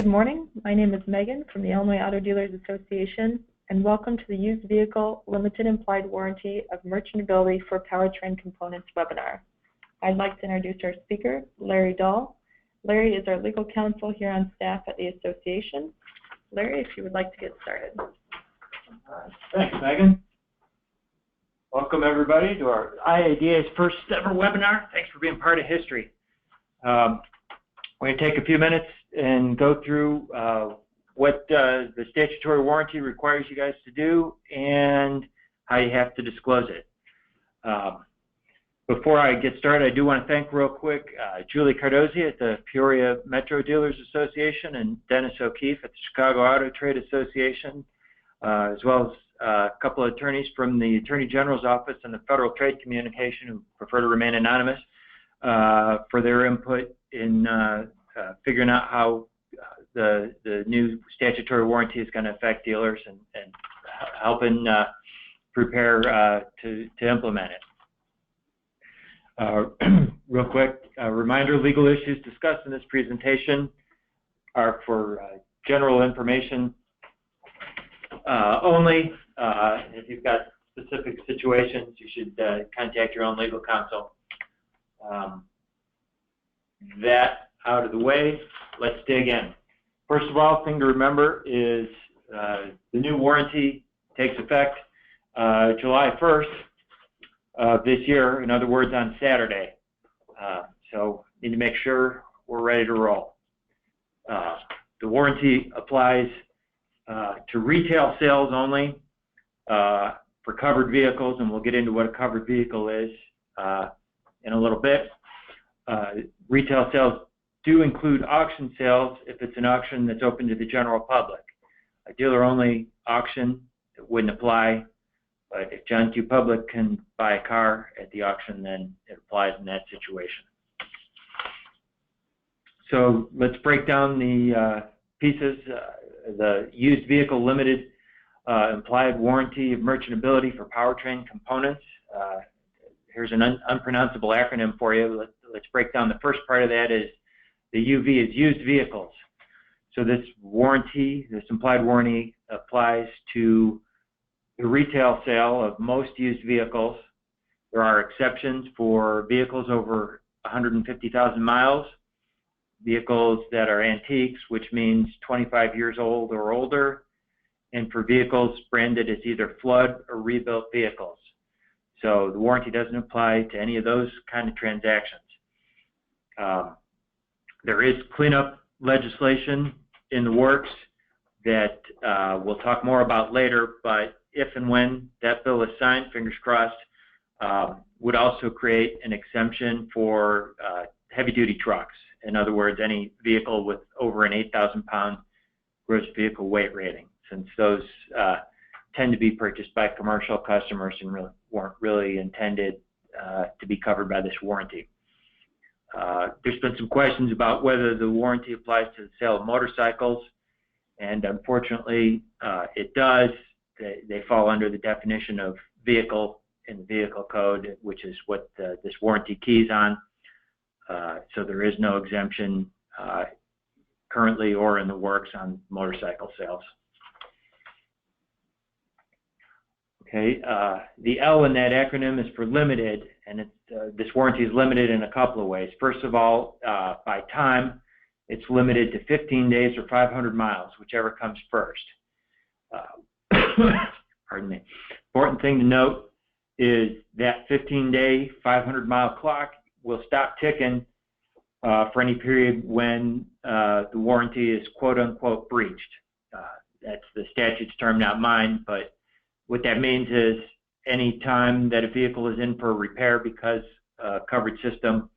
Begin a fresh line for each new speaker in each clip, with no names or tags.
Good morning. My name is Megan from the Illinois Auto Dealers Association, and welcome to the Used Vehicle Limited Implied Warranty of Merchantability for Powertrain Components webinar. I'd like to introduce our speaker, Larry Dahl. Larry is our legal counsel here on staff at the association. Larry, if you would like to get started.
Thanks, Megan. Welcome, everybody, to our IADA's first ever webinar. Thanks for being part of history. We're going to take a few minutes and go through what the statutory warranty requires you guys to do and how you have to disclose it. Before I get started, I do want to thank real quick Julie Cardozi at the Peoria Metro Dealers Association and Dennis O'Keefe at the Chicago Auto Trade Association, as well as a couple of attorneys from the Attorney General's Office and the Federal Trade Communication who prefer to remain anonymous for their input in figuring out how the new statutory warranty is going to affect dealers and helping prepare to implement it. Real quick, a reminder, legal issues discussed in this presentation are for general information only. If you've got specific situations, you should contact your own legal counsel. That out of the way, let's dig in. First of all, thing to remember is the new warranty takes effect July 1st of this year, in other words, on Saturday. So need to make sure we're ready to roll. The warranty applies to retail sales only for covered vehicles, and we'll get into what a covered vehicle is in a little bit. Retail sales do include auction sales if it's an auction that's open to the general public. A dealer-only auction, it wouldn't apply, but if John Q. Public can buy a car at the auction, then it applies in that situation. So let's break down the pieces. The Used Vehicle Limited Implied Warranty of Merchantability for Powertrain Components. Here's an unpronounceable acronym for you. Let's break down the first part of that is the UV is used vehicles. So this warranty, this implied warranty applies to the retail sale of most used vehicles. There are exceptions for vehicles over 150,000 miles, vehicles that are antiques, which means 25 years old or older, and for vehicles branded as either flood or rebuilt vehicles. So the warranty doesn't apply to any of those kind of transactions. There is cleanup legislation in the works that we'll talk more about later, but if and when that bill is signed, fingers crossed, would also create an exemption for heavy-duty trucks. In other words, any vehicle with over an 8,000-pound gross vehicle weight rating, since those tend to be purchased by commercial customers and weren't really intended to be covered by this warranty. There's been some questions about whether the warranty applies to the sale of motorcycles, and unfortunately it does. They fall under the definition of vehicle in the vehicle code, which is what this warranty keys on. So there is no exemption currently or in the works on motorcycle sales. Okay, the L in that acronym is for limited, and this warranty is limited in a couple of ways. First of all, by time, it's limited to 15 days or 500 miles, whichever comes first. Pardon me. Important thing to note is that 15-day, 500-mile clock will stop ticking for any period when the warranty is quote-unquote breached. That's the statute's term, not mine, but what that means is any time that a vehicle is in for repair because a covered system,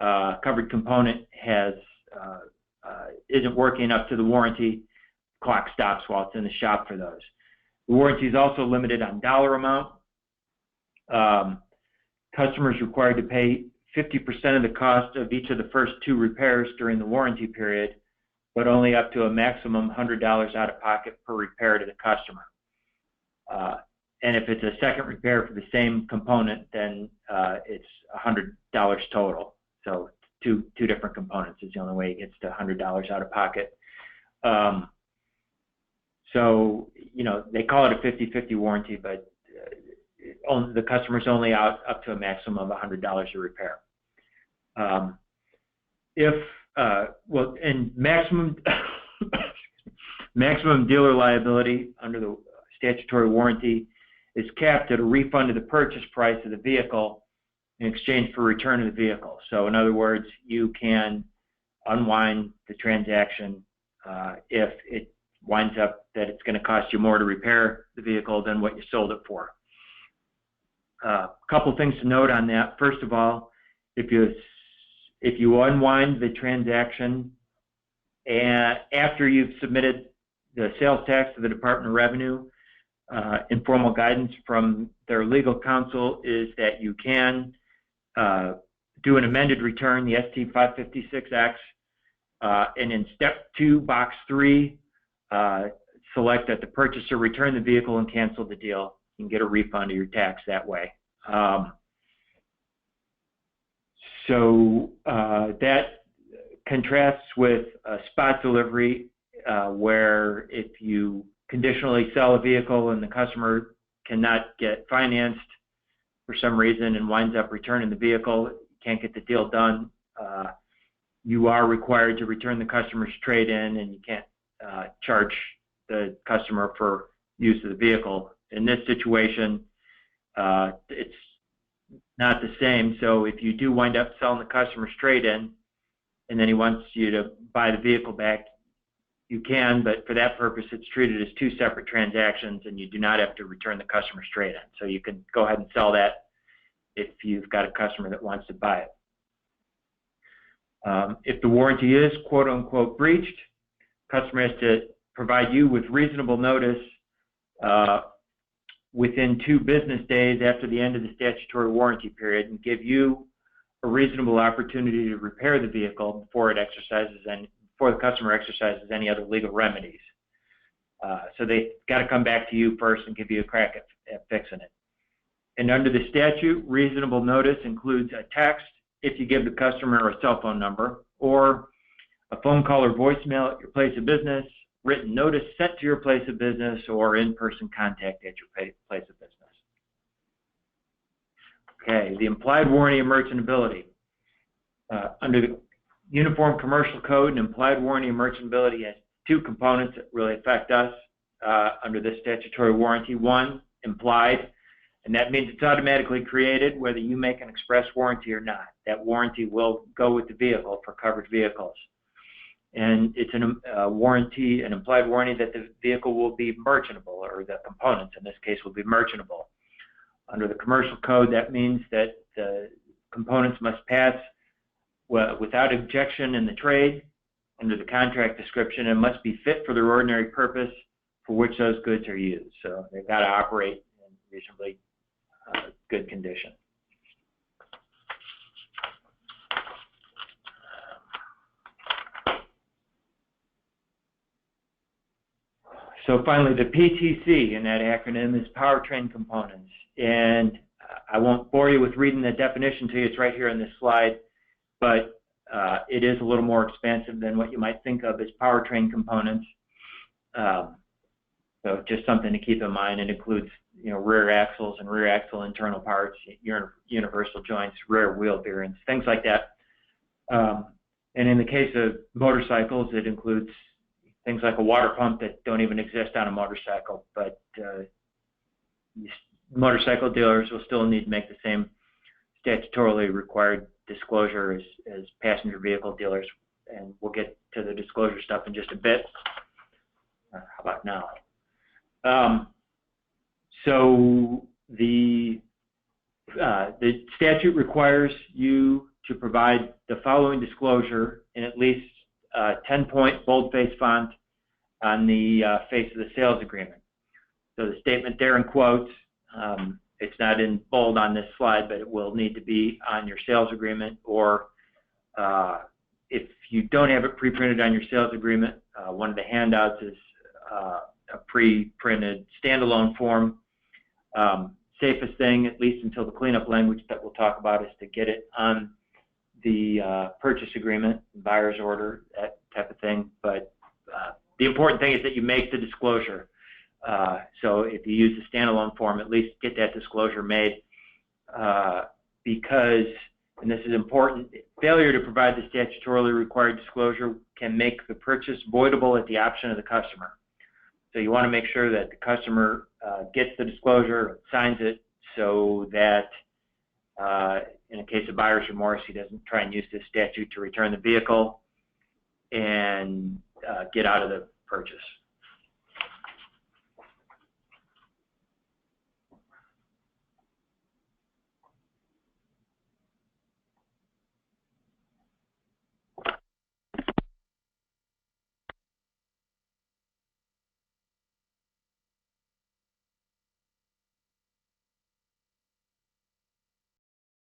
covered component isn't working up to the warranty, clock stops while it's in the shop for those. The warranty is also limited on dollar amount. Customers required to pay 50% of the cost of each of the first 2 repairs during the warranty period, but only up to a maximum $100 out of pocket per repair to the customer. And if it's a second repair for the same component, then it's $100 total. So two different components is the only way he gets to $100 out of pocket. So, they call it a 50-50 warranty, but the customer's only out up to a maximum of $100 to repair. And maximum maximum dealer liability under the statutory warranty is capped at a refund of the purchase price of the vehicle in exchange for return of the vehicle. So in other words, you can unwind the transaction if it winds up that it's going to cost you more to repair the vehicle than what you sold it for. A couple things to note on that. First of all, if you unwind the transaction and after you've submitted the sales tax to the Department of Revenue, informal guidance from their legal counsel is that you can do an amended return, the ST556X, and in step 2, box 3, select that the purchaser return the vehicle and cancel the deal. You can get a refund of your tax that way. So that contrasts with a spot delivery where if you conditionally sell a vehicle and the customer cannot get financed for some reason and winds up returning the vehicle, can't get the deal done, you are required to return the customer's trade-in, and you can't charge the customer for use of the vehicle. In this situation, it's not the same. So if you do wind up selling the customer's trade-in and then he wants you to buy the vehicle back, you can, but for that purpose it's treated as two separate transactions and you do not have to return the customer's trade-in. So you can go ahead and sell that if you've got a customer that wants to buy it. If the warranty is quote-unquote breached, customer has to provide you with reasonable notice within 2 business days after the end of the statutory warranty period and give you a reasonable opportunity to repair the vehicle before the customer exercises any other legal remedies. So they got to come back to you first and give you a crack at fixing it. And under the statute, reasonable notice includes a text if you give the customer a cell phone number, or a phone call or voicemail at your place of business, written notice sent to your place of business, or in-person contact at your place of business. Okay, the implied warranty of merchantability. Under the Uniform Commercial Code, an implied warranty of merchantability has 2 components that really affect us under this statutory warranty. One, implied, and that means it's automatically created whether you make an express warranty or not. That warranty will go with the vehicle for covered vehicles. And it's a warranty, an implied warranty that the vehicle will be merchantable, or the components in this case will be merchantable. Under the Commercial Code, that means that the components must pass without objection in the trade under the contract description and must be fit for their ordinary purpose for which those goods are used. So they've got to operate in reasonably good condition. So finally, the PTC in that acronym is powertrain components. And I won't bore you with reading the definition to you. It's right here on this slide. But it is a little more expansive than what you might think of as powertrain components. So just something to keep in mind. It includes, rear axles and rear axle internal parts, universal joints, rear wheel bearings, things like that. And in the case of motorcycles, it includes things like a water pump that don't even exist on a motorcycle. But motorcycle dealers will still need to make the same statutorily required disclosure as passenger vehicle dealers, and we'll get to the disclosure stuff in just a bit. How about now? So the statute requires you to provide the following disclosure in at least 10-point boldface font on the face of the sales agreement. So the statement there in quotes, it's not in bold on this slide, but it will need to be on your sales agreement, or if you don't have it pre-printed on your sales agreement, one of the handouts is a pre-printed standalone form. Safest thing, at least until the cleanup language that we'll talk about, is to get it on the purchase agreement, buyer's order, that type of thing. But the important thing is that you make the disclosure. So if you use the standalone form, at least get that disclosure made, because, and this is important, failure to provide the statutorily required disclosure can make the purchase voidable at the option of the customer. So you want to make sure that the customer gets the disclosure, signs it, so that in a case of buyer's remorse, he doesn't try and use this statute to return the vehicle and get out of the purchase.